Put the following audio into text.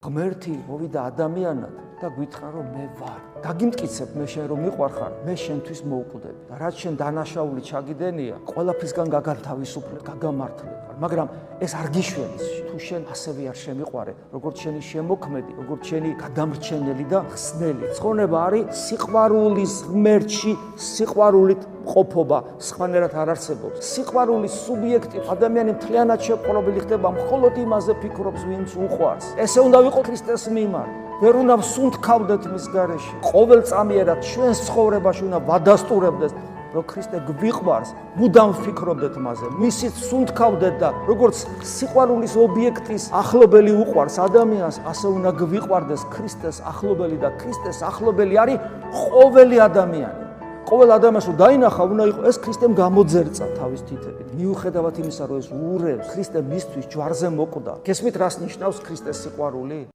ღმერთი მოვიდა ადამიანად და გვითხრა რომ მე ვარ. გაგიმტკიცებ მე შენ რომ მიყვარხარ, მე შენთვის მოვკვდები და რაც შენ დანაშაული ჩაგიდენია, ყველაფრისგან გაგანთავისუფლებ, გაგამართლებ. მაგრამ ეს არ გიშველის. თუ შენ ასევე არ შემიყვარე, როგორც შენი შემოქმედი, როგორც შენი გადამრჩენელი და ხსნელი. ცხონება არის სიყვარულის ღმერთში, სიყვარულით ყოფობა, სხვანაირად არ არსებობს. სიყვარულის სუბიექტი ადამიანი მთლიანად შეპყრობილი ხდება მხოლოდ იმაზე ფიქრობს, ვინც უყვარს. ესე უნდა ვიყო ქრისტეს მიმართ. ვერ უნდა ვსუნთქავდეთ მის გარეშე. ყოველწამიერად ჩვენს ცხოვრებაში უნდა ვადასტურებდეს, რომ ქრისტე გვიყვარს, მუდამ ვფიქრობდეთ მასზე. მისით სუნთქავდეთ და როგორც სიყვარულის ობიექტის ახლობელი უყვარს ადამიანს, ასე უნდა გვიყვარდეს ქრისტეს ახლობელი და ქრისტეს ახლობელი არის ყოველი ადამიანი. ყოველ ადამიანს რომ დაინახა, უნდა იყოს ეს ქრისტემ გამოძერწა თავის თითებით. მიუხედავად იმისა, რომ ეს ურევს, ქრისტე მისთვის ჯვარზე მოკვდა. გესმით, რას ნიშნავს ქრისტეს სიყვარული?